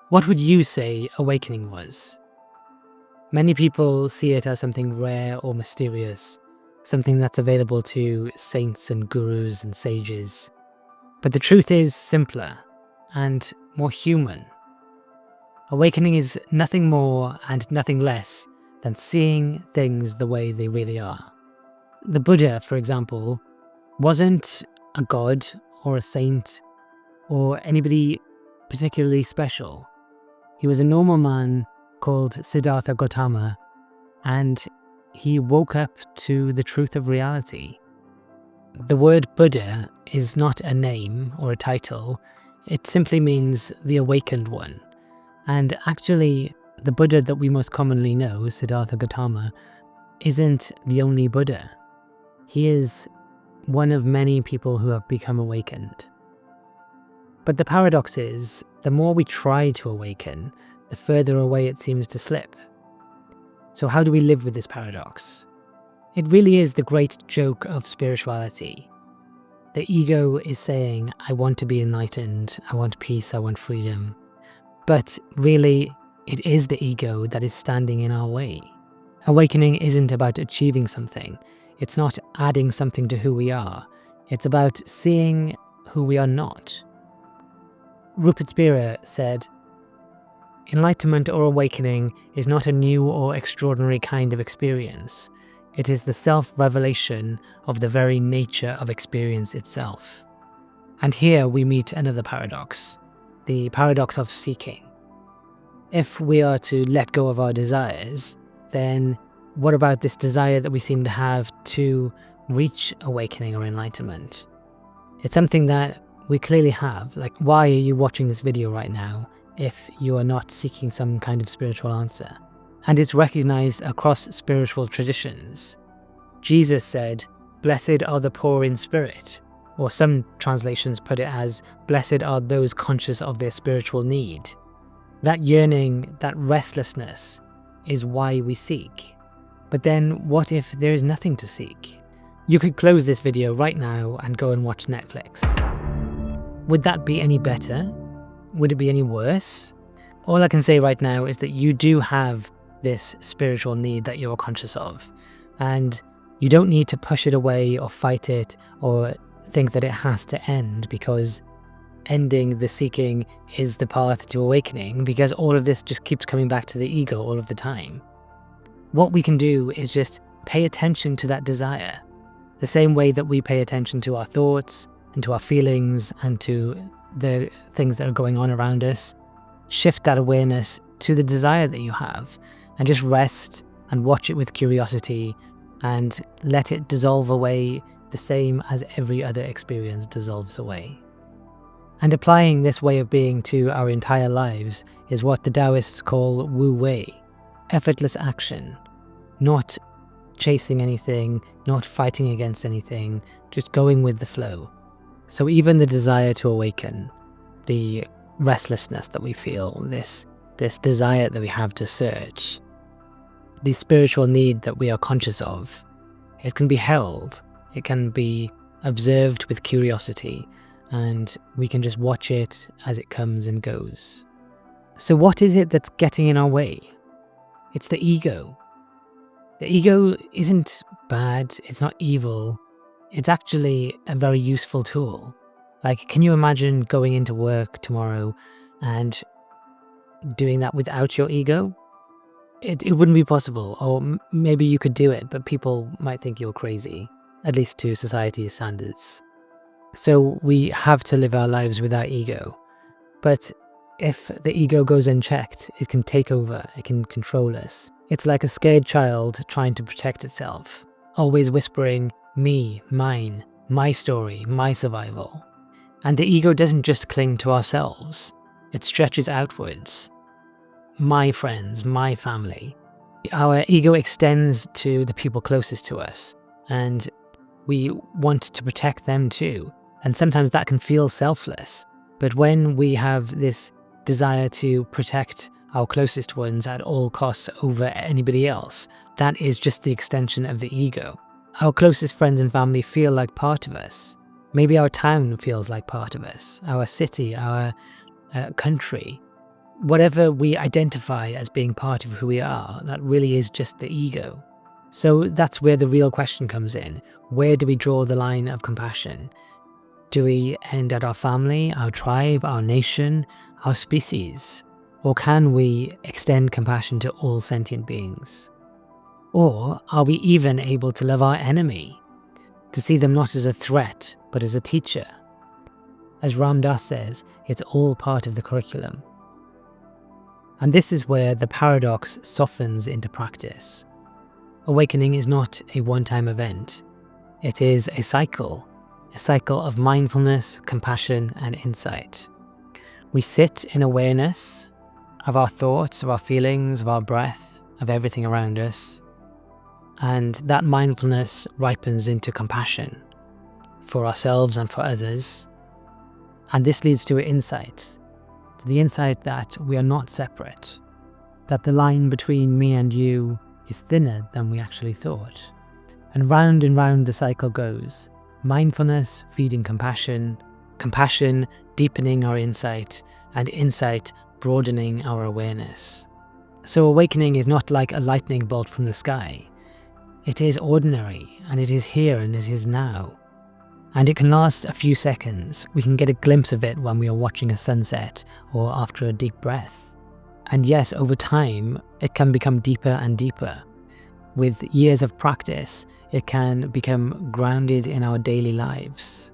What would you say awakening was? Many people see it as something rare or mysterious, something that's available to saints and gurus and sages. But the truth is simpler and more human. Awakening is nothing more and nothing less than seeing things the way they really are. The Buddha, for example, wasn't a god or a saint or anybody particularly special. He was a normal man called Siddhartha Gautama, and he woke up to the truth of reality. The word Buddha is not a name or a title, it simply means the awakened one. And actually, the Buddha that we most commonly know, Siddhartha Gautama, isn't the only Buddha. He is one of many people who have become awakened. But the paradox is, the more we try to awaken, the further away it seems to slip. So how do we live with this paradox? It really is the great joke of spirituality. The ego is saying, I want to be enlightened, I want peace, I want freedom. But really, it is the ego that is standing in our way. Awakening isn't about achieving something. It's not adding something to who we are. It's about seeing who we are not. Rupert Spira said, "Enlightenment or awakening is not a new or extraordinary kind of experience. It is the self-revelation of the very nature of experience itself." And here we meet another paradox, the paradox of seeking. If we are to let go of our desires, then what about this desire that we seem to have to reach awakening or enlightenment? It's something that we clearly have. Like, why are you watching this video right now if you are not seeking some kind of spiritual answer? And it's recognized across spiritual traditions. Jesus said, "Blessed are the poor in spirit," or some translations put it as, "Blessed are those conscious of their spiritual need." That yearning, that restlessness is why we seek. But then what if there is nothing to seek? You could close this video right now and go and watch Netflix. Would that be any better? Would it be any worse? All I can say right now is that you do have this spiritual need that you're conscious of, and you don't need to push it away or fight it or think that it has to end, because ending the seeking is the path to awakening, because all of this just keeps coming back to the ego all of the time. What we can do is just pay attention to that desire, the same way that we pay attention to our thoughts and to our feelings and to the things that are going on around us. Shift that awareness to the desire that you have and just rest and watch it with curiosity and let it dissolve away the same as every other experience dissolves away. And applying this way of being to our entire lives is what the Taoists call Wu Wei, effortless action, not chasing anything, not fighting against anything, just going with the flow. So even the desire to awaken, the restlessness that we feel, this desire that we have to search, the spiritual need that we are conscious of, it can be held, it can be observed with curiosity, and we can just watch it as it comes and goes. So what is it that's getting in our way? It's the ego. The ego isn't bad, it's not evil, it's actually a very useful tool. Like, can you imagine going into work tomorrow and doing that without your ego? It wouldn't be possible, or maybe you could do it, but people might think you're crazy, at least to society's standards. So we have to live our lives with our ego. But if the ego goes unchecked, it can take over, it can control us. It's like a scared child trying to protect itself, always whispering, me, mine, my story, my survival. And the ego doesn't just cling to ourselves, it stretches outwards. My friends, my family. Our ego extends to the people closest to us, and we want to protect them too. And sometimes that can feel selfless. But when we have this desire to protect our closest ones at all costs over anybody else, that is just the extension of the ego. Our closest friends and family feel like part of us. Maybe our town feels like part of us, our city, our country. whatever we identify as being part of who we are, that really is just the ego. So that's where the real question comes in. Where do we draw the line of compassion? Do we end at our family, our tribe, our nation, our species? Or can we extend compassion to all sentient beings? Or are we even able to love our enemy, to see them not as a threat, but as a teacher? As Ram Dass says, it's all part of the curriculum. And this is where the paradox softens into practice. Awakening is not a one-time event. It is a cycle of mindfulness, compassion, and insight. We sit in awareness of our thoughts, of our feelings, of our breath, of everything around us. And that mindfulness ripens into compassion for ourselves and for others. And this leads to insight, to the insight that we are not separate, that the line between me and you is thinner than we actually thought. And round the cycle goes. Mindfulness feeding compassion, compassion deepening our insight, and insight broadening our awareness. So awakening is not like a lightning bolt from the sky. It is ordinary, and it is here and it is now. And it can last a few seconds. We can get a glimpse of it when we are watching a sunset or after a deep breath. And yes, over time, it can become deeper and deeper. With years of practice, it can become grounded in our daily lives.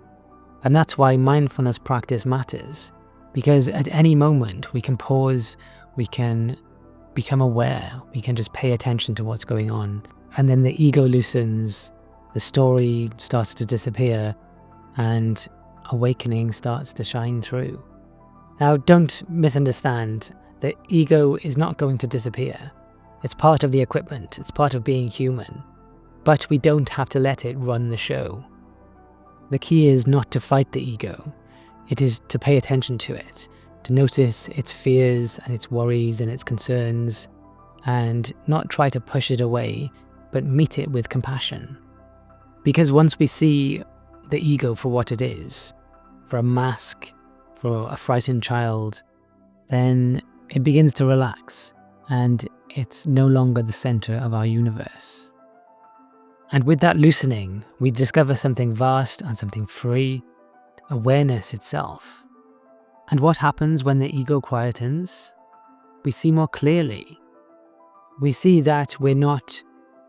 And that's why mindfulness practice matters, because at any moment we can pause, we can become aware, we can just pay attention to what's going on, and then the ego loosens, the story starts to disappear, and awakening starts to shine through. Now, don't misunderstand, the ego is not going to disappear. It's part of the equipment, it's part of being human. But we don't have to let it run the show. The key is not to fight the ego. It is to pay attention to it, to notice its fears and its worries and its concerns, and not try to push it away, but meet it with compassion. Because once we see the ego for what it is, for a mask, for a frightened child, then it begins to relax, and it's no longer the center of our universe. And with that loosening, we discover something vast and something free, awareness itself. And what happens when the ego quietens? We see more clearly. We see that we're not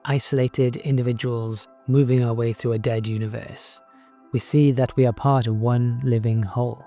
isolated individuals moving our way through a dead universe. We see that we are part of one living whole.